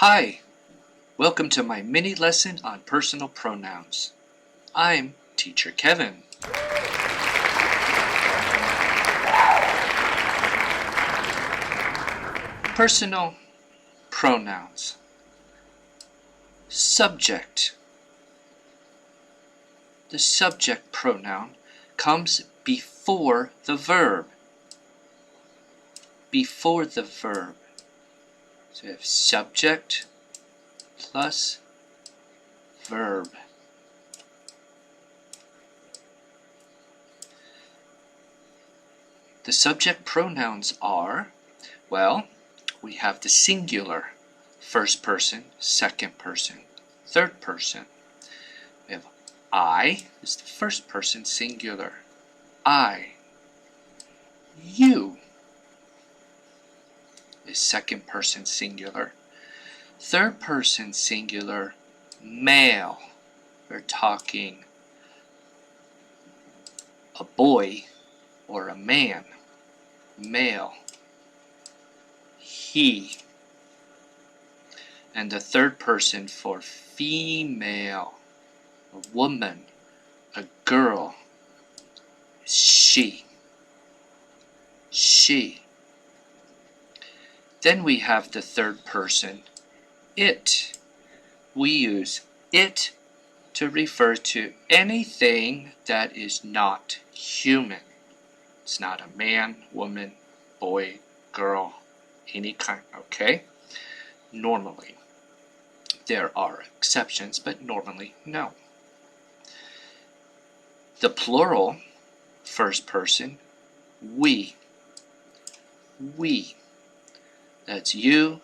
Hi, welcome to my mini lesson on personal pronouns. I'm Teacher Kevin. Personal pronouns. Subject. The subject pronoun comes before the verb. Before the verb. So we have subject plus verb. The subject pronouns are, well, we have the singular, first person, second person, third person. We have I is the first person singular. I. You is second person singular. Third person singular, male. We're talking a boy or a man. Male. He. And the third person for female, a woman, a girl, she. She. Then we have the third person, it. We use it to refer to anything that is not human. It's not a man, woman, boy, girl, any kind, okay? Normally. There are exceptions, but normally, no. The plural, first person, we. We. That's you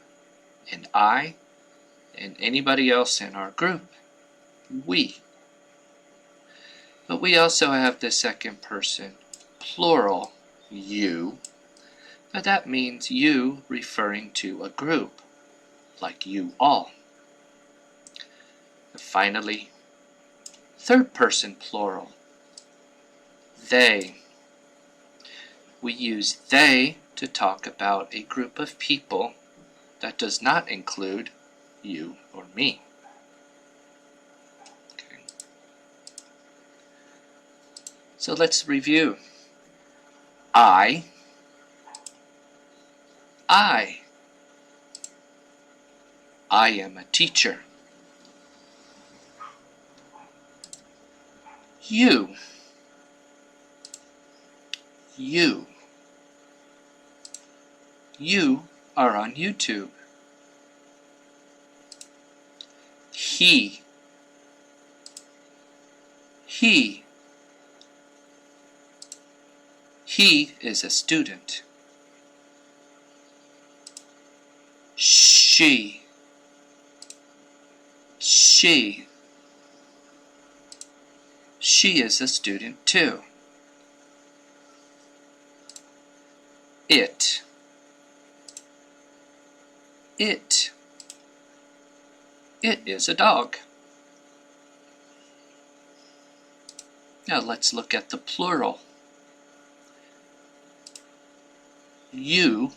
and I and anybody else in our group. We. But we also have the second person, plural, you. But that means you referring to a group, like you all. And finally, third person plural, they. We use they to talk about a group of people that does not include you or me. Okay. So let's review. I. I am a teacher. You. You are on YouTube. He. He is a student. She. She is a student too. It. It is a dog. Now let's look at the plural. You.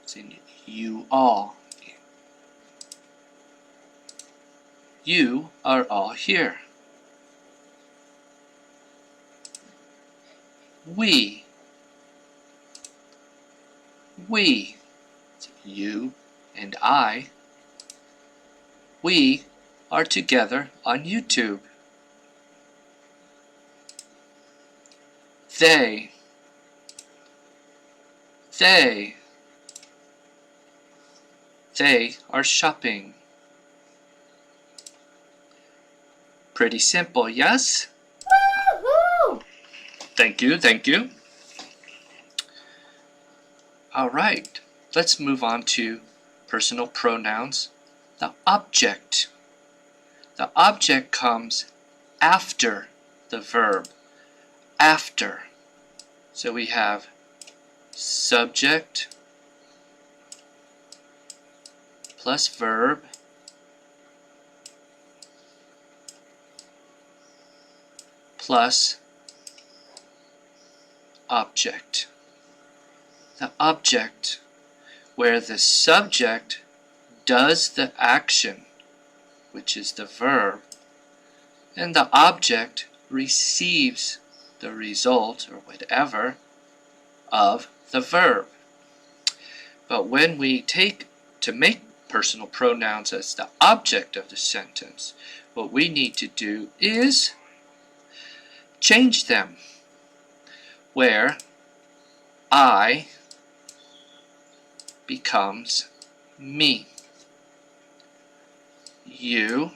It's in you all. You are all here. We. It's you and I. We are together on YouTube. They. They are shopping. Pretty simple, yes? Woo-hoo! Thank you. All right, let's move on to personal pronouns. The object. The object comes after the verb. After. So we have subject plus verb plus object. the object, where the subject does the action, which is the verb, and the object receives the result or whatever of the verb. But when we take to make personal pronouns as the object of the sentence, what we need to do is change them, where I becomes me. You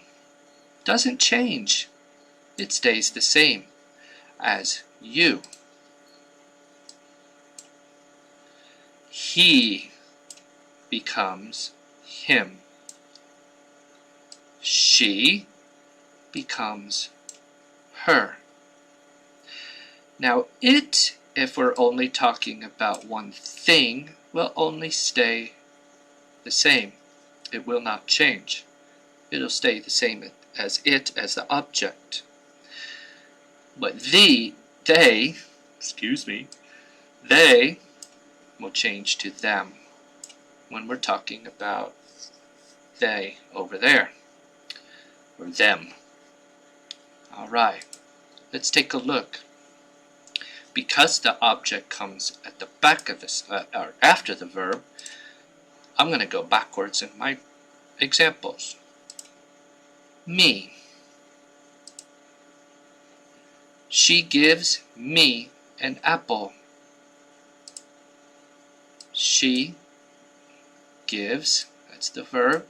doesn't change. It stays the same as you. He becomes him. She becomes her. Now it, if we're only talking about one thing, will only stay the same. It will not change. It'll stay the same as it as the object. But they will change to them when we're talking about they over there, or them. Alright, let's take a look. Because the object comes at the back of this, or after the verb, I'm going to go backwards in my examples. Me. She gives me an apple. She gives, that's the verb,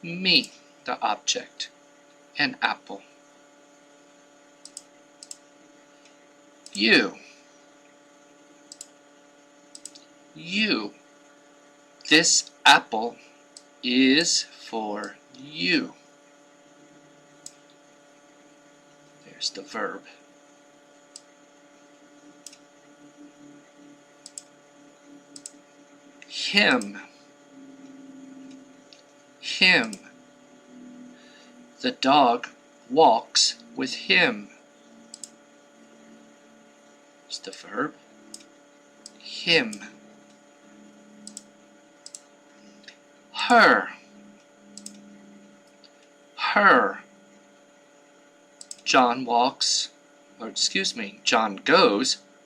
me, the object, an apple. You. You. This apple is for you. There's the verb. Him. Him. The dog walks with him. There's the verb. Him. Her. Her. John goes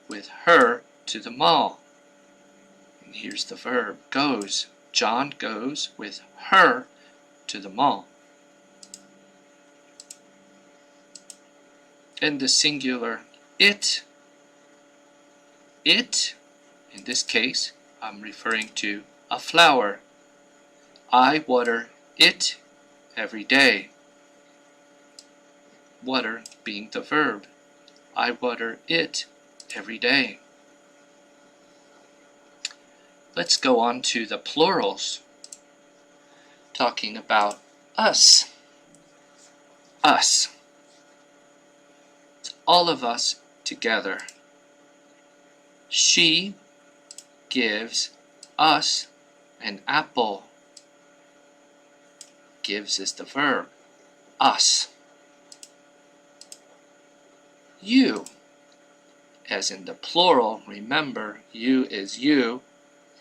with her to the mall. And here's the verb, goes. John goes with her to the mall. And the singular, it, in this case, I'm referring to a flower. I water it every day. Water being the verb. I water it every day. Let's go on to the plurals, talking about us. Us. It's all of us together. She gives us an apple. Gives is the verb. Us. You. As in the plural, remember, you is you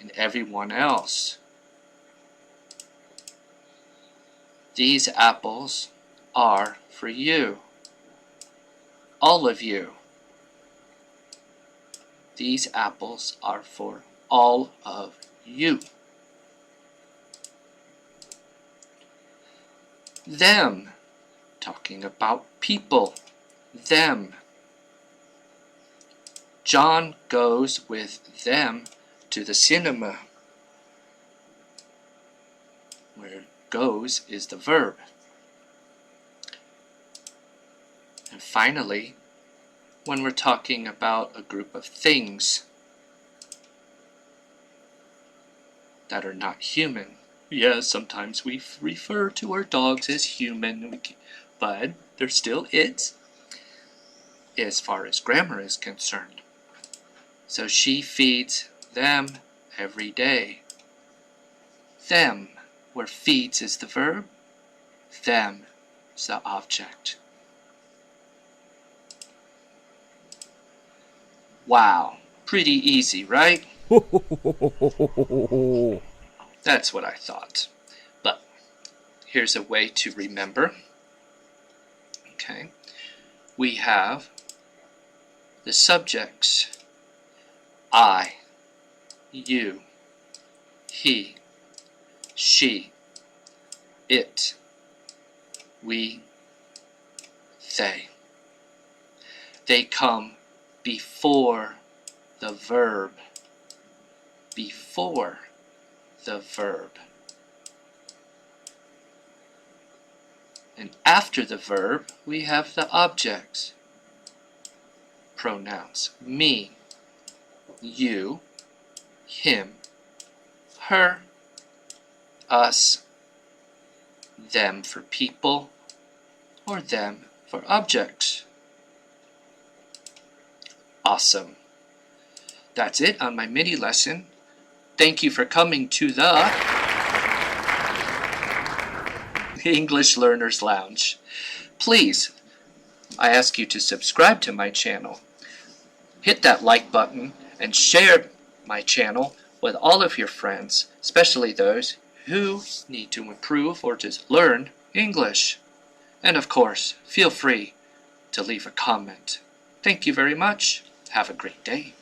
and everyone else. These apples are for you. All of you. These apples are for all of you. Them, talking about people. Them. John goes with them to the cinema, where goes is the verb. And finally, when we're talking about a group of things that are not human, yes, sometimes we refer to our dogs as human, but they're still it, as far as grammar is concerned. So she feeds them every day. Them, where feeds is the verb, them is the object. Wow, pretty easy, right? That's what I thought. But here's a way to remember. Okay. We have the subjects I, you, he, she, it, we, they. They come before the verb. Before the verb. And after the verb, we have the objects. Pronouns. Me, you, him, her, us, them for people, or them for objects. Awesome. That's it on my mini lesson. Thank you for coming to the English Learners Lounge. Please, I ask you to subscribe to my channel. Hit that like button and share my channel with all of your friends, especially those who need to improve or just learn English. And of course, feel free to leave a comment. Thank you very much. Have a great day.